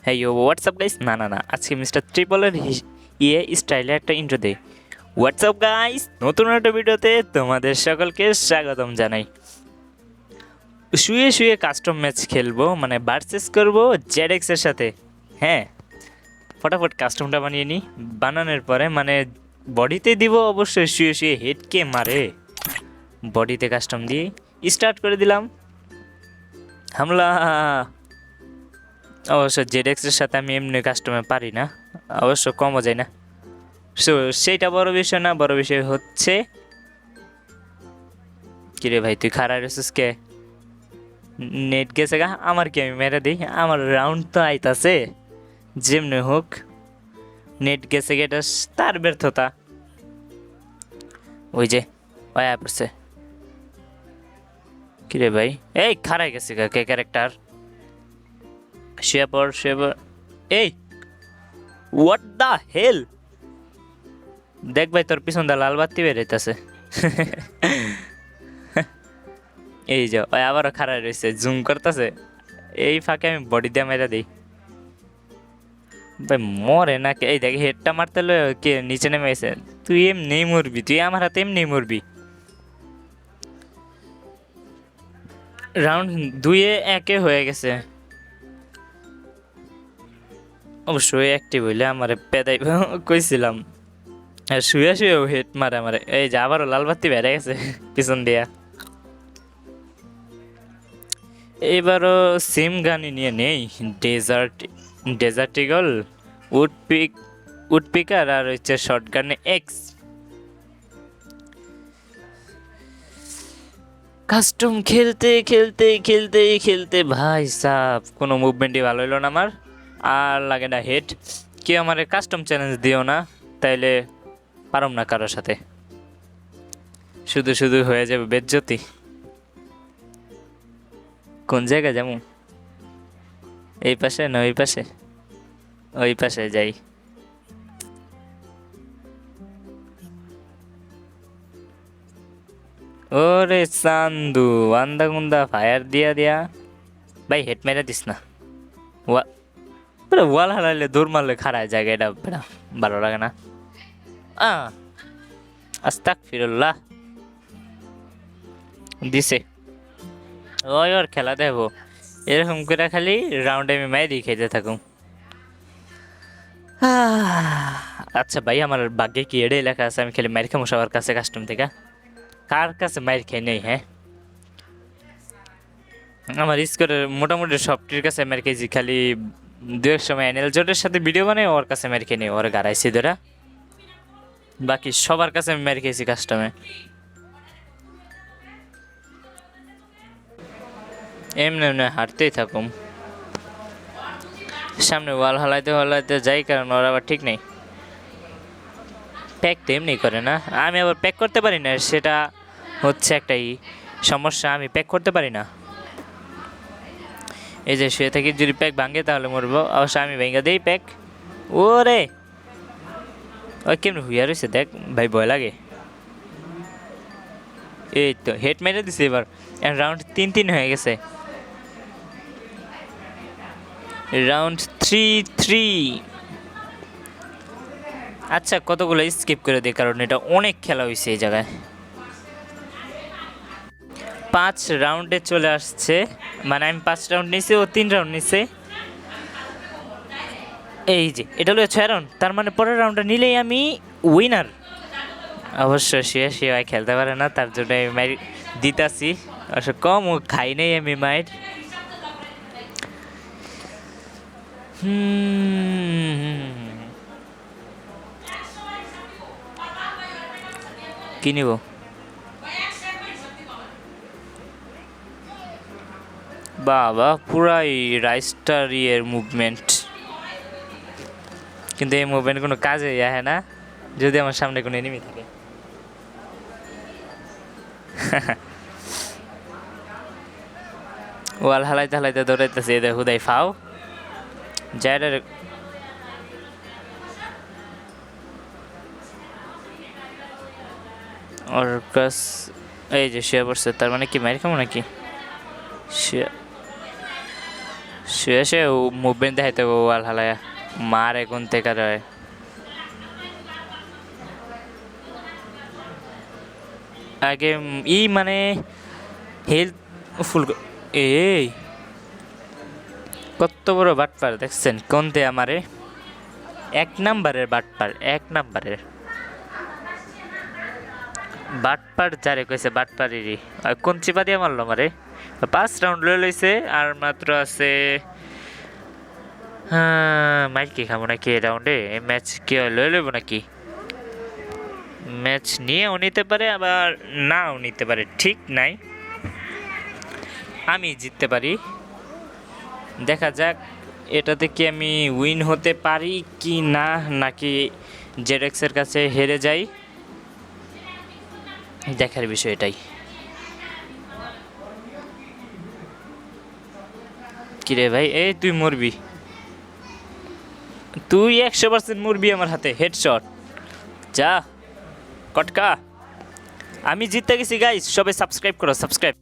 হ্যাঁ you WhatsApp guys, না না না, আজকে মিস্টার ট্রিপলের স্টাইলে একটা ইন্ট্রো দেই। হোয়াটসঅ্যাপ গাইস, নতুন একটা ভিডিওতে তোমাদের সকলকে স্বাগতম জানাই। শুয়ে শুয়ে কাস্টম ম্যাচ খেলবো, মানে ভার্সেস করবো জেডএক্স এর সাথে। হ্যাঁ, ফটাফট কাস্টমটা বানিয়ে নিই। বানানোর পরে মানে বডিতে দিব অবশ্যই, শুয়ে শুয়ে হেড কে মারে। বডিতে কাস্টম দিয়ে স্টার্ট করে দিলাম হামলা। অবশ্য জেডএক্স এর সাথে আমি এমনি কাস্টমে পারি না, অবশ্য কমও যায় না। সো সেইটা বড় বিষয় না, বড় বিষয় হচ্ছে কিরে ভাই তুই খারাপ রেছিস কে? নেট গেছে গা, আমার কি আমি মেরে দিই? আমার রাউন্ড তো আইতাছে যেমনি হোক। নেট গেছে গে, এটা তার ব্যর্থতা। ওই যে ওয়া পড়ছে। কিরে ভাই এই খারাই গেছে গা কে ক্যারেক্টার? শুয়ে পড় শুয়ে পড়। এই হোয়াট দ্য হেল! দেখ ভাই তোর পিছন দা লাল বাতি বেরোইতেছে। এই যে ওই আবারও খারাপ রয়েছে, জুম করতেছে। এই ফাঁকে আমি বডি দিয়ে মেরে দিই। ভাই মরে না কে? এই দেখ হেডটা মারতে হলে কে নিচে নেমে গেছে। তুই এমনি মরবি, তুই আমার হাতে এমনি মরবি। রাউন্ড 2-1 হয়ে গেছে। অবশ্যই অ্যাক্টিভ হইলে আমার পেদাই কইছিলাম। আর শুয়ে শুয়েও হেড মারে আমারে। এই যে আবারও লাল বাতি বেড়ে গেছে পিছন দিয়া। এবারও সেম গানই নিয়ে নেই। ডেজার্ট ইগল, উডপিকার আর হচ্ছে শর্ট গানে এক্স। কাস্টম খেলতে খেলতে খেলতে খেলতে ভাই সাব কোনো মুভমেন্টই ভালো হইলো না আমার। আর লাগে না হেড। কেউ আমার কাস্টম চ্যালেঞ্জ দিও না, তাইলে পারম না কারোর সাথে। শুধু শুধু হয়ে যাবে বেজ্জতি। কোন জায়গায় যেমন এই পাশে না ওই পাশে? ওই পাশে যাই। ওরে চান্দু, আন্দা গুন্দা ফায়ার দিয়া দিয়া ভাই হেড মেরে দিস না। ওয়াল হারাইলে দৌড় মারলে খারাপ জায়গা, এটা ভালো লাগে না। আস্তাগফিরুল্লাহ দিছে। ওই ওর খেলা দেবো এরকম করে, খালি রাউন্ডে আমি মাইরি খেতে থাকুম। আচ্ছা ভাই, আমার ভাগ্যে কি এটাই লেখা আছে আমি খালি মাইর খামো সবার কাছে কাস্টম থেকে? কার কাছে মাইর খেয়ে নেই? হ্যাঁ, আমার স্কোরের মোটামুটি সবটির কাছে মাইর খেয়েছি, খালি দু এক সময় এনএল জোটের সাথে ভিডিও বানাই ওর কাছে মাইর খেয়ে নেই, ওর গাড়াইছি ধরা। বাকি সবার কাছে আমি মাইর খেয়েছি কাস্টমে। এমনি এমনি হাঁটতেই থাকুম, সামনে ওয়াল হালাইতে হালাইতে যাই, কারণ ওর আবার ঠিক নেই। প্যাক তো এমনি করে না, আমি আবার প্যাক করতে পারি না, সেটা হচ্ছে একটাই সমস্যা, আমি প্যাক করতে পারি না। এই যে শুয়ে থাকি, যদি প্যাক ভাঙে তাহলে মরবো, অবশ্য আমি ভেঙে দিই প্যাক। ওরে ওই কেমন হুইয়া রয়েছে দেখ ভাই, ভয় লাগে। এই তো হেড মেরে দিছে এবার। রাউন্ড 3-3 হয়ে গেছে। রাউন্ড 3-3। আচ্ছা কতগুলো স্কিপ করে দিই, কারণ এটা অনেক খেলা হয়েছে এই জায়গায়। 5 রাউন্ডে চলে আসছে, মানে আমি 5 রাউন্ড নিছি, ও 3 রাউন্ড নিছে। এই যে এটা হলো 6 রাউন্ড, তার মানে পরের রাউন্ডটা নিলেই আমি উইনার। অবশ্য শুয়ে শুয়ে খেলতে পারে না, তার জন্য আমি মাইর দিতাছি। অবশ্য কম ও খাই নেই আমি মাইর। কি নিব? বাবা পুরাই রাইস্টার ইয়ের মুভমেন্ট, কিন্তু এই মুভমেন্ট কোনো কাজে আসে না যদি আমার সামনে কোনো এনিমি থাকে। ওয়াল হালাইতে হালাইতে দৌড়াইতেছে, এদের হুদাই ফাও যাইডার। ওর কাছ এই যে শুয়ে পড়ছে, তার মানে কি মাইর খামো নাকি? শুয়ে শুয়ে মুভমেন্ট দেখাইতে ওয়াল হালায়া মারে কোন থেকে রয় আগে মানে হেলথ ফুল এই কত বড় বাটপার দেখছেন কোনতে আমারে 1 নাম্বারের বাটপার 1 নাম্বারের বাটপার যারে কইছে বাটপারেরই কোন চিপা দিয়ে মারলো আমারে 5 রাউন্ড লয়ে লইছে আর মাত্র আছে মাইর কি খাবো নাকি এই রাউন্ডে এই ম্যাচ কি লয়ে লইব নাকি ম্যাচ নিয়েও নিতে পারে আবার নাও নিতে পারে ঠিক নাই আমি জিততে পারি দেখা যাক এটাতে কি আমি উইন হতে পারি কি না নাকি জেডএক্সের কাছে হেরে যাই দেখার বিষয় এটাই কিরে ভাই এই তুই মরবি তুই 100% মরবি আমার হাতে হেডশট যা কটকা আমি জিতে গেছি গাইস সবাই সাবস্ক্রাইব করো সাবস্ক্রাইব